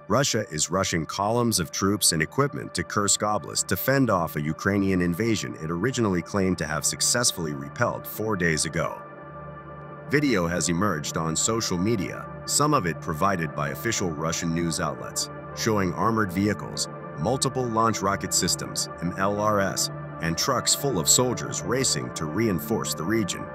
Russia is rushing columns of troops and equipment to Kursk Oblast to fend off a Ukrainian invasion it originally claimed to have successfully repelled 4 days ago. Video has emerged on social media, some of it provided by official Russian news outlets, showing armored vehicles, multiple launch rocket systems, MLRS, and trucks full of soldiers racing to reinforce the region.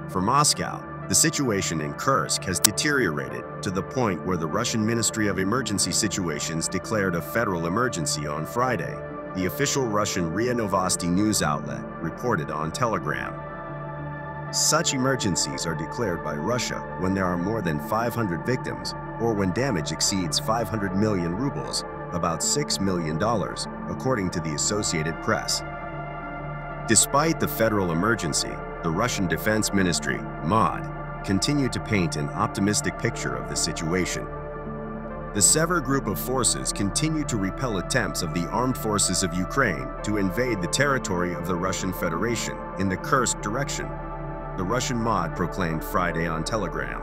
For Moscow, the situation in Kursk has deteriorated to the point where the Russian Ministry of Emergency Situations declared a federal emergency on Friday, the official Russian RIA Novosti news outlet reported on Telegram. Such emergencies are declared by Russia when there are more than 500 victims or when damage exceeds 500 million rubles, about $6 million, according to the Associated Press. Despite the federal emergency, the Russian Defense Ministry, MOD, continued to paint an optimistic picture of the situation. The Sever group of forces continue to repel attempts of the armed forces of Ukraine to invade the territory of the Russian Federation in the Kursk direction, the Russian MOD proclaimed Friday on Telegram.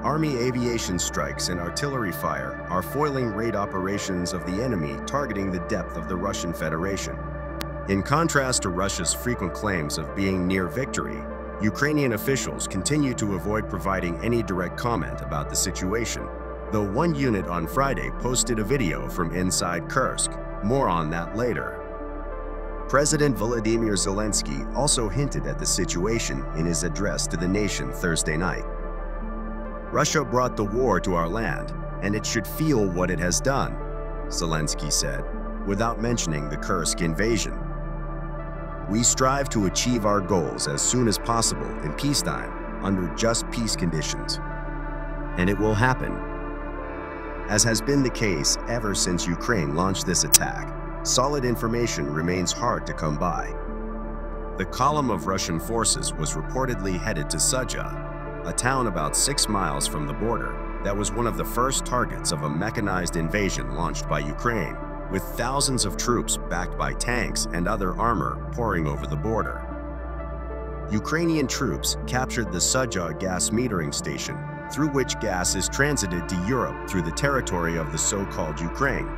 Army aviation strikes and artillery fire are foiling raid operations of the enemy targeting the depth of the Russian Federation. In contrast to Russia's frequent claims of being near victory, Ukrainian officials continue to avoid providing any direct comment about the situation, though one unit on Friday posted a video from inside Kursk. More on that later. President Volodymyr Zelensky also hinted at the situation in his address to the nation Thursday night. Russia brought the war to our land, and it should feel what it has done, Zelensky said, without mentioning the Kursk invasion. We strive to achieve our goals as soon as possible in peacetime, under just peace conditions. And it will happen. As has been the case ever since Ukraine launched this attack, solid information remains hard to come by. The column of Russian forces was reportedly headed to Sudzha, a town about 6 miles from the border that was one of the first targets of a mechanized invasion launched by Ukraine, with thousands of troops backed by tanks and other armor pouring over the border. Ukrainian troops captured the Sudzha gas metering station, through which gas is transited to Europe through the territory of the so-called Ukraine.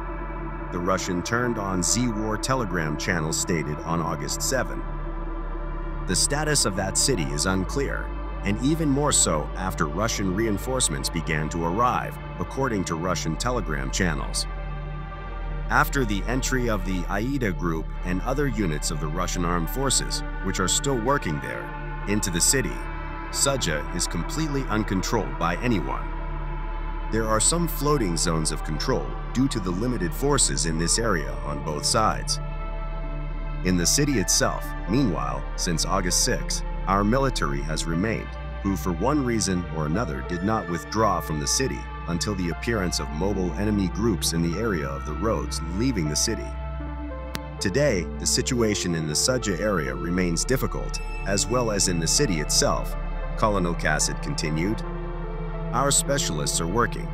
The Russian turned-on Z-War Telegram channel stated on August 7. The status of that city is unclear, and even more so after Russian reinforcements began to arrive, according to Russian Telegram channels. After the entry of the Aida group and other units of the Russian armed forces, which are still working there, into the city, Sudzha is completely uncontrolled by anyone. There are some floating zones of control due to the limited forces in this area on both sides. In the city itself, meanwhile, since August 6, our military has remained, who for one reason or another did not withdraw from the city until the appearance of mobile enemy groups in the area of the roads leaving the city. Today, the situation in the Sudzha area remains difficult, as well as in the city itself, Colonel Kassid continued. Our specialists are working.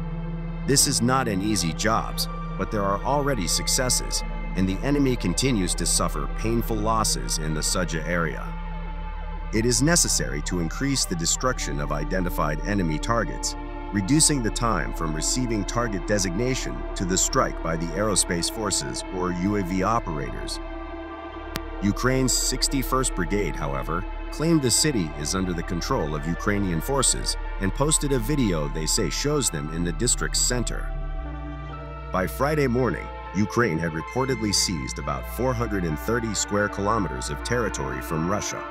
This is not an easy job, but there are already successes, and the enemy continues to suffer painful losses in the Sudzha area. It is necessary to increase the destruction of identified enemy targets, reducing the time from receiving target designation to the strike by the aerospace forces or UAV operators. Ukraine's 61st Brigade, however, claimed the city is under the control of Ukrainian forces and posted a video they say shows them in the district's center. By Friday morning, Ukraine had reportedly seized about 430 square kilometers of territory from Russia.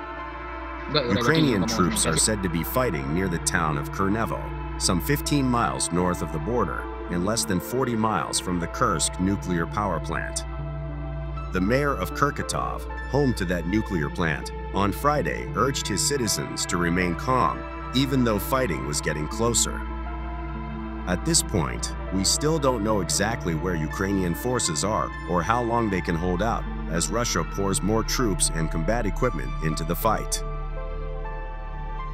Ukrainian troops are said to be fighting near the town of Kurnevo, some 15 miles north of the border and less than 40 miles from the Kursk nuclear power plant. The mayor of Kharkiv, home to that nuclear plant, on Friday urged his citizens to remain calm, even though fighting was getting closer. At this point, we still don't know exactly where Ukrainian forces are or how long they can hold out as Russia pours more troops and combat equipment into the fight.